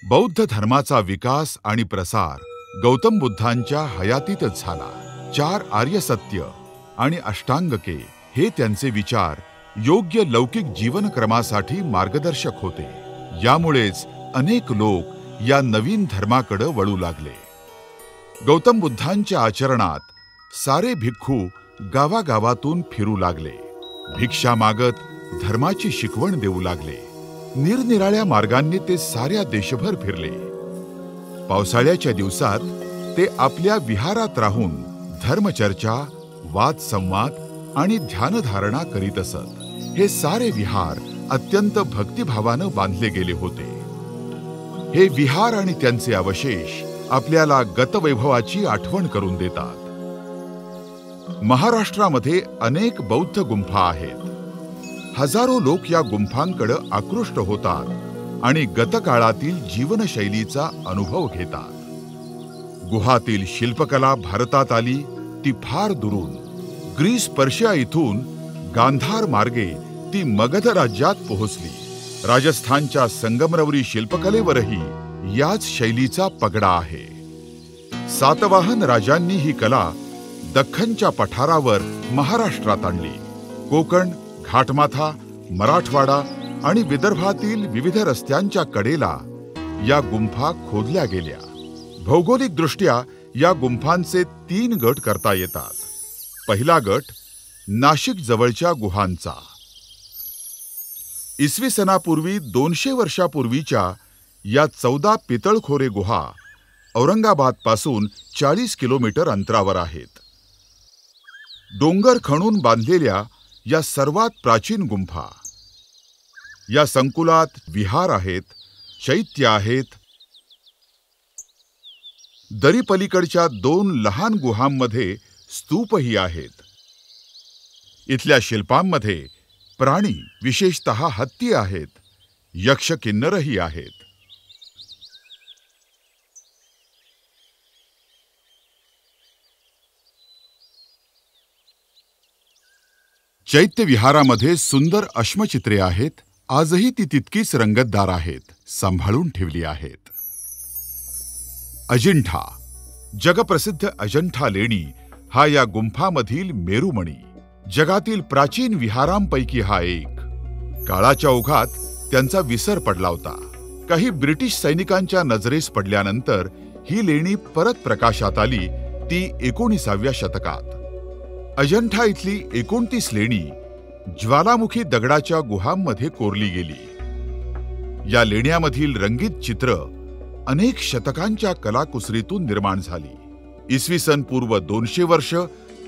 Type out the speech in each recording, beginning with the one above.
बौद्ध धर्माचा विकास आणि प्रसार गौतम बुद्धांच्या हयातीतच झाला। 4 आर्य सत्य आणि अष्टांगके हे त्यांचे विचार योग्य लौकिक जीवनक्रमासाठी मार्गदर्शक होते। यामुळेच अनेक लोक या नवीन धर्माकडे वळू लागले। गौतम बुद्धांच्या आचरणात सारे भिक्खू गावागावातून फिरू लागले, भिक्षा मागत धर्माची शिकवण देऊ लागले। निरनिराळ्या मार्गांनी ते साऱ्या देशभर फिरले। पावसाळ्याच्या दिवसात ते आपल्या विहारात राहून धर्मचर्चा, वाद संवाद आणि ध्यानधारणा करीत असत। हे सारे विहार अत्यंत भक्तिभावाने बांधले गेले होते। हे विहार आणि त्यांचे अवशेष आपल्याला गतवैभवाची आठवण करून देतात। महाराष्ट्रामध्ये अनेक बौद्ध गुंफा आहेत। हजारो लोक या गुंफांकडे आकृष्ट होतात आणि गतकाळातील जीवनशैलीचा अनुभव घेतात। गुहातील शिल्पकला भारतात आली ती फार दुरून। ग्रीस पर्शिया इथून गांधार मार्गे ती मगध राज्यात पोहोचली। राजस्थानच्या संगमरवरी शिल्पकलेवरही याच शैलीचा पगडा आहे। सातवाहन राजांनी ही कला दख्खनच्या पठारावर महाराष्ट्रात आणली। कोकण, घाटमाथा, मराठवाडा आणि विदर्भातील विविध रस्त्यांच्या कडेला या गुंफा खोदल्या गेल्या। भौगोलिकदृष्ट्या या गुंफांचे 3 गट करता येतात। पहिला गट नाशिक जवळच्या गुहांचा। इसवी सनापूर्वी 200 वर्षापूर्वीच्या या 14 पितळखोरे गुहा औरंगाबाद पासून 40 किलोमीटर अंतरावर आहेत। डोंगर खणून बांधलेल्या या सर्वात प्राचीन गुंफा। या संकुलात विहार आहेत, चैत्य आहेत। दरीपलीकडच्या 2 लहान गुहांमध्ये स्तूपही आहेत। इथल्या शिल्पांमध्ये प्राणी, विशेषतः हत्ती आहेत, यक्ष किन्नरही आहेत। चैत्य विहारामध्ये सुंदर अश्मचित्रे आहेत। आजही ती तितकीच रंगतदार आहेत, सांभाळून ठेवली आहेत। अजिंठा, जगप्रसिद्ध अजंठा लेणी हा या गुंफामधील मेरुमणी। जगातील प्राचीन विहारांपैकी हा एक। काळाच्या ओघात त्यांचा विसर पडला होता। काही ब्रिटिश सैनिकांच्या नजरेस पडल्यानंतर ही लेणी परत प्रकाशात आली, ती 19व्या शतकात। अजंठा इथली 29 लेणी ज्वालामुखी दगडाच्या गुहांमध्ये कोरली गेली। या लेण्यामधील रंगीत चित्र अनेक शतकांच्या कलाकुसरीतून निर्माण झाली। इसवी सन पूर्व 200 वर्ष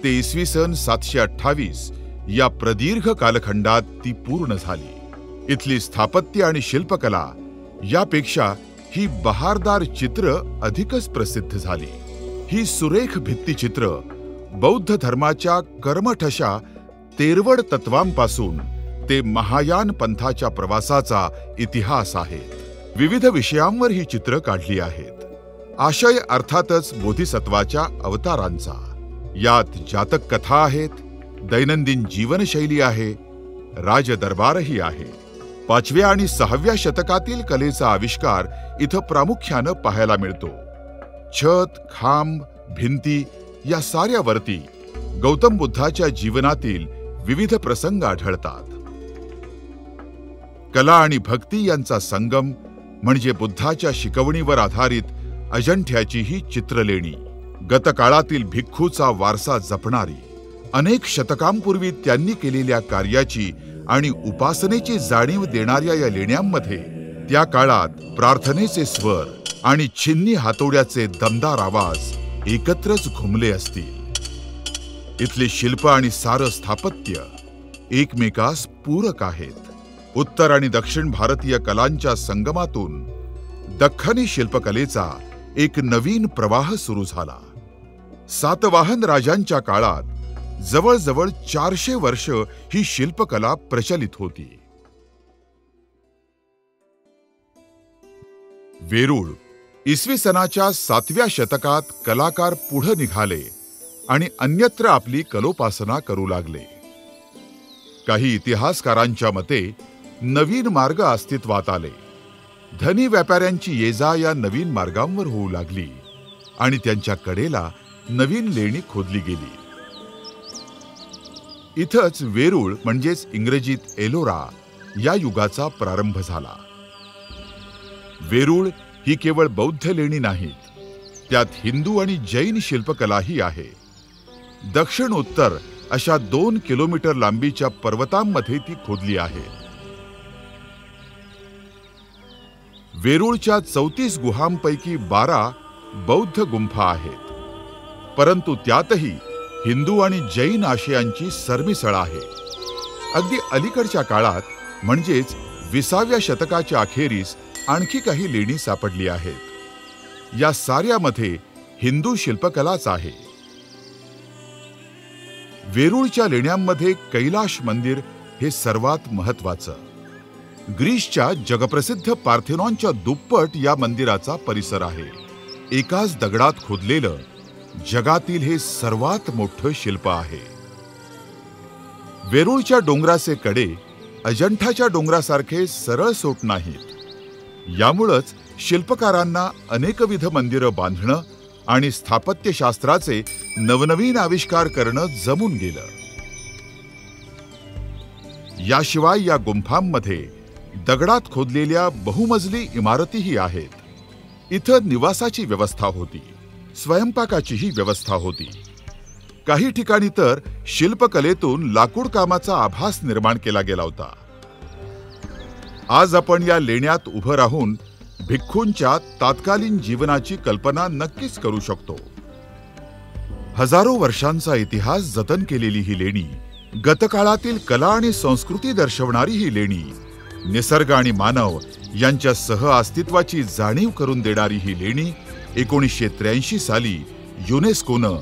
ते इसवी सन 728 या प्रदीर्घ कालखंडात ती पूर्ण झाली। इथली स्थापत्य आणि शिल्पकला यापेक्षा ही बहारदार चित्र अधिकच प्रसिद्ध झाली। ही सुरेख भित्तिचित्र बौद्ध धर्माच्या कर्मठशा 13 तत्वांपासून ते महायान पंथाच्या प्रवासाचा इतिहास आहे। विविध विषयांवर ही चित्र काढली आहेत। आशय अर्थातच बोधिसत्वाच्या अवतारांचा। यात जातक कथा आहेत, दैनंदिन जीवनशैली आहे, राजदरबारही आहे। 5व्या आणि 6व्या शतकातील कलेचा आविष्कार इथं प्रामुख्यानं पाहायला मिळतो। छत, खांब, भिंती या साऱ्यावरती गौतम बुद्धाच्या जीवनातील विविध प्रसंग आढळतात। कला आणि भक्ती यांचा संगम म्हणजे बुद्धाच्या शिकवणीवर आधारित अजंठ्याची ही चित्रलेणी। गतकाळातील भिक्खूचा वारसा जपणारी, अनेक शतकांपूर्वी त्यांनी केलेल्या कार्याची आणि उपासनेची जाणीव देणाऱ्या या लेण्यांमध्ये त्या काळात प्रार्थनेचे स्वर आणि छिन्नी हातोड्याचे दमदार आवाज एकत्रच घुमले असतील। इथले शिल्प आणि सारं स्थापत्य एकमेकास पूरक आहेत। उत्तर आणि दक्षिण भारतीय कलांच्या संगमातून दख्खनी शिल्पकलेचा एक नवीन प्रवाह सुरू झाला। सातवाहन राजांच्या काळात जवळजवळ 400 वर्ष ही शिल्पकला प्रचलित होती। वेरूळ, इसवी सनाच्या 7व्या शतकात कलाकार पुढे निघाले आणि अन्यत्र आपली कलोपासना करू लागले। काही इतिहासकारांच्या मते नवीन मार्ग अस्तित्वात आले। धनी व्यापाऱ्यांची ये जा या नवीन मार्गांवर होऊ लागली आणि त्यांच्या कडेला नवीन लेणी खोदली गेली. इथंच वेरूळ म्हणजेच इंग्रजीत एलोरा या युगाचा प्रारंभ झाला. वेरूळ ही केवळ बौद्ध लेणी नाहीत, त्यात हिंदू आणि जैन शिल्पकलाही आहे. दक्षिण उत्तर अशा 2 किलोमीटर लांबीच्या पर्वतांमध्ये ती खोदली आहे. वेरूळच्या 34 गुहांपैकी 12 बौद्ध गुंफा आहेत, परंतु त्यातही हिंदू आणि जैन आशयांची सरमिसळ आहे. अगदी अलीकडच्या काळात म्हणजेच 20व्या शतकाच्या अखेरीस आणखी काही लेणी सापडली आहेत. या साऱ्यामध्ये हिंदू शिल्पकलाच आहे. वेरूळच्या लेण्यांमध्ये कैलाश मंदिर हे सर्वात महत्वाचं. ग्रीसच्या जगप्रसिद्ध पार्थेनॉनच्या दुप्पट या मंदिराचा परिसर आहे. एकाच दगडात खोदलेलं जगातील हे सर्वात मोठं शिल्प आहे. वेरूळच्या डोंगराचे कडे अजंठाच्या डोंगरासारखे सरळ सोट नाहीत. यामुळंच शिल्पकारांना अनेकविध मंदिरं बांधणं आणि स्थापत्यशास्त्राचे नवनवीन आविष्कार करणं जमून गेलं. याशिवाय या गुंफांमध्ये दगडात खोदलेल्या बहुमजली इमारतीही आहेत. इथं निवासाची व्यवस्था होती, स्वयंपाकाचीही व्यवस्था होती. काही ठिकाणी तर शिल्पकलेतून लाकूड कामाचा आभास निर्माण केला गेला होता. आज आपण या लेण्यात उभं राहून भिक्खूंच्या तात्कालीन जीवनाची कल्पना नक्कीच करू शकतो. हजारो वर्षांचा इतिहास जतन केलेली ही लेणी, गतकाळातील कला आणि संस्कृती दर्शवणारी ही लेणी, निसर्ग आणि मानव यांच्या सहअस्तित्वाची जाणीव करून देणारी ही लेणी 1983 साली युनेस्कोनं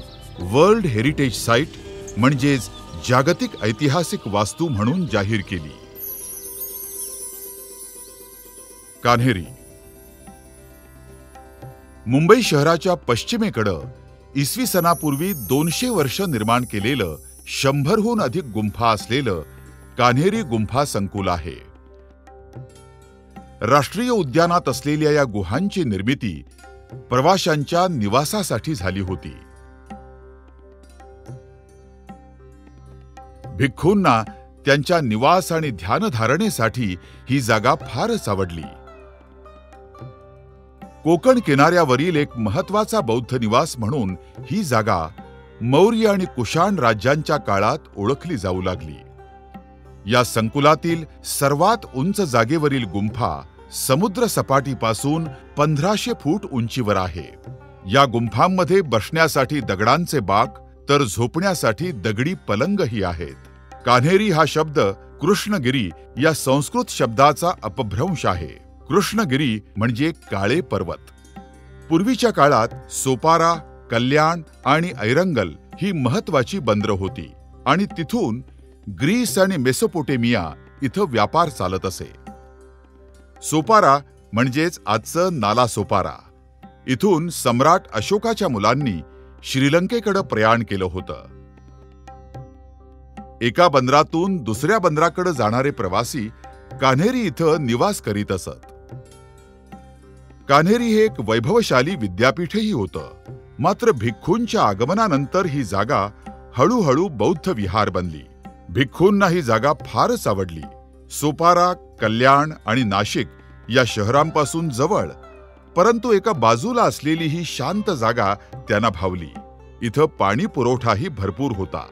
वर्ल्ड हेरिटेज साईट म्हणजेच जागतिक ऐतिहासिक वास्तू म्हणून जाहीर केली. कान्हेरी मुंबई शहराच्या पश्चिमेकडं इसवी सनापूर्वी 200 वर्ष निर्माण केलेलं 100हून अधिक गुंफा असलेलं कान्हेरी गुंफा संकुल आहे. राष्ट्रीय उद्यानात असलेल्या या गुहांची निर्मिती प्रवाशांच्या निवासासाठी झाली होती. भिक्खूंना त्यांच्या निवास आणि ध्यानधारणेसाठी ही जागा फारच आवडली. कोकण किनाऱ्यावरील एक महत्वाचा बौद्ध निवास म्हणून ही जागा मौर्य आणि कुशाण राज्यांच्या काळात ओळखली जाऊ लागली. या संकुलातील सर्वात उंच जागेवरील गुंफा समुद्र सपाटीपासून 1500 फूट उंचीवर आहे. या गुंफांमध्ये बसण्यासाठी दगडांचे बाक तर झोपण्यासाठी दगडी पलंगही आहेत. कान्हेरी हा शब्द कृष्णगिरी या संस्कृत शब्दाचा अपभ्रंश आहे. कृष्णगिरी म्हणजे काळे पर्वत. पूर्वीच्या काळात सोपारा, कल्याण आणि ऐरंगल ही महत्वाची बंदरं होती आणि तिथून ग्रीस आणि मेसोपोटेमिया इथं व्यापार चालत असे. सोपारा म्हणजेच आजचं नाला सोपारा. इथून सम्राट अशोकाच्या मुलांनी श्रीलंकेकडे प्रयाण केलं होतं. एका बंदरातून दुसऱ्या बंदराकडे जाणारे प्रवासी कान्हेरी इथं निवास करीत असत. कान्हेरी हे एक वैभवशाली विद्यापीठही होतं. मात्र भिक्खूंच्या आगमनानंतर ही जागा हळूहळू बौद्ध विहार बनली. भिक्खूंना ही जागा फारच आवडली. सोपारा, कल्याण आणि नाशिक या शहरांपासून जवळ, परंतु एका बाजूला असलेली ही शांत जागा त्यांना भावली. इथं पाणी पुरवठाही भरपूर होता.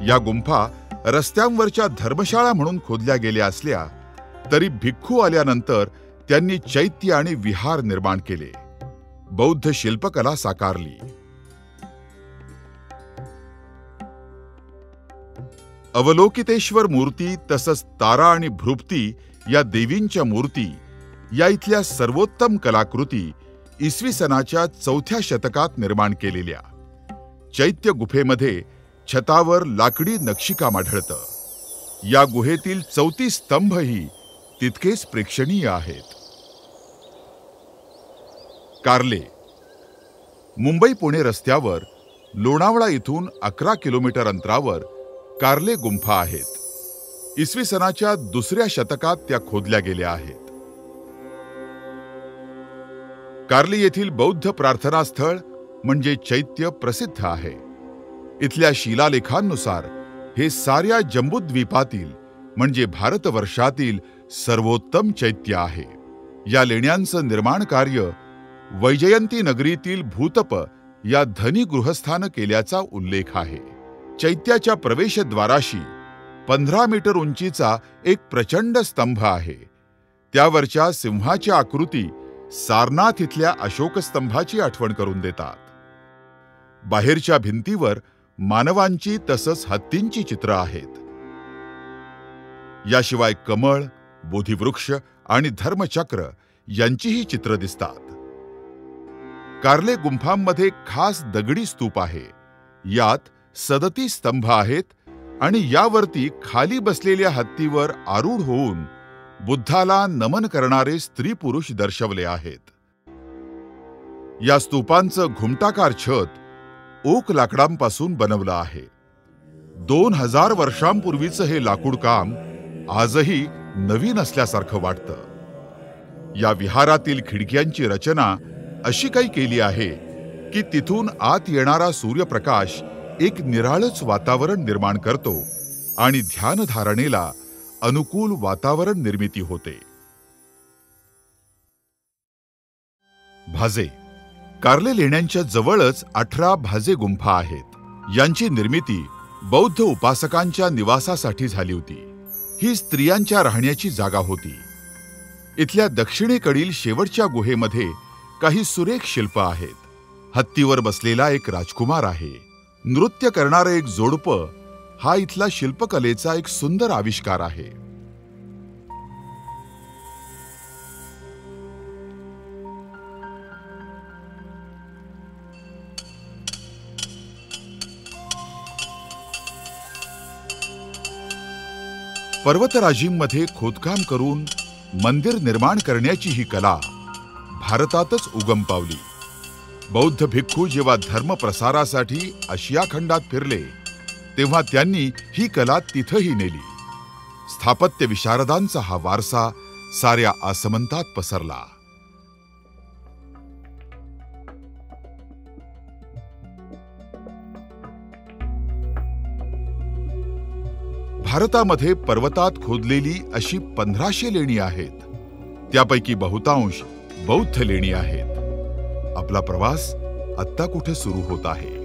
या गुंफा रस्त्यांवरच्या धर्मशाळा म्हणून खोदल्या गेल्या असल्या तरी भिक्खू आल्यानंतर त्यांनी चैत्य आणि विहार निर्माण केले, बौद्ध शिल्पकला साकारली. अवलोकितेश्वर मूर्ती तसंच तारा आणि भृप्ती या देवींच्या मूर्ती या इथल्या सर्वोत्तम कलाकृती इसवी सनाच्या 4थ्या शतकात निर्माण केलेल्या. चैत्य गुफेमध्ये छतावर लाकडी नक्षीकाम आढळतं. या गुहेतील 34 स्तंभही तितकेच प्रेक्षणीय आहेत. कार्ले मुंबई पुणे रस्त्यावर लोणावळा इथून 11 किलोमीटर अंतरावर कार्ले गुंफा आहेत. इसवी सनाच्या दुसऱ्या शतकात त्या खोदल्या गेल्या आहेत. कार्ली येथील बौद्ध प्रार्थना स्थळ म्हणजे चैत्य प्रसिद्ध आहे. इथल्या शिलालेखांनुसार हे साऱ्या जंबूद्वीपातील म्हणजे भारतवर्षातील सर्वोत्तम चैत्य आहे. या लेण्यांचं निर्माण कार्य वैजयंती नगरीतील भूतप या धनी गृहस्थानं केल्याचा उल्लेख आहे. चैत्याच्या प्रवेशद्वाराशी 15 मीटर उंचीचा एक प्रचंड स्तंभ आहे. त्यावरच्या सिंहाच्या आकृती सारनाथ इथल्या अशोकस्तंभाची आठवण करून देतात. बाहेरच्या भिंतीवर मानवांची तसंच हत्तींची चित्र आहेत. याशिवाय कमळ, बोधिवृक्ष आणि धर्मचक्र यांचीही चित्र दिसतात. कार्ले गुंफांमध्ये खास दगडी स्तूप आहे. यात 37 स्तंभ आहेत आणि यावरती खाली बसलेल्या हत्तीवर आरूढ होऊन बुद्धाला नमन करणारे स्त्री पुरुष दर्शवले आहेत. या स्तूपांचं घुमटाकार छत ओक लाकडांपासून बनवलं आहे. 2000 वर्षांपूर्वीचं हे लाकूड काम आजही नवीन असल्यासारखं वाटतं. या विहारातील खिडक्यांची रचना अशी काही केली आहे की तिथून आत येणारा सूर्यप्रकाश एक निराळच वातावरण निर्माण करतो आणि ध्यानधारणेला अनुकूल वातावरण निर्मिती होते. भाजे. कार्ले लेण्यांच्या जवळच 18 भाजे गुंफा आहेत. यांची निर्मिती बौद्ध उपासकांच्या निवासासाठी झाली होती. ही स्त्रियांच्या राहण्याची जागा होती. इथल्या दक्षिणेकडील शेवटच्या गुहेमध्ये काही सुरेख शिल्प आहेत. हत्तीवर बसलेला एक राजकुमार आहे. नृत्य करणारं एक जोडपं हा इथला शिल्पकलेचा एक सुंदर आविष्कार आहे. पर्वतराजींमध्ये खोदकाम करून मंदिर निर्माण करण्याची ही कला भारतातच उगम पावली. बौद्ध भिक्खू जेव्हा धर्म प्रसारासाठी आशिया खंडात फिरले तेव्हा त्यांनी ही कला तिथंही नेली. स्थापत्य विशारदांचा हा वारसा साऱ्या आसमंतात पसरला. भारतामध्ये पर्वतात खोदलेली अशी 1500 लेणी आहेत. त्यापैकी बहुतांश बौद्ध लेणी आहेत. आपला प्रवास आत्ता कुठे सुरू होत आहे.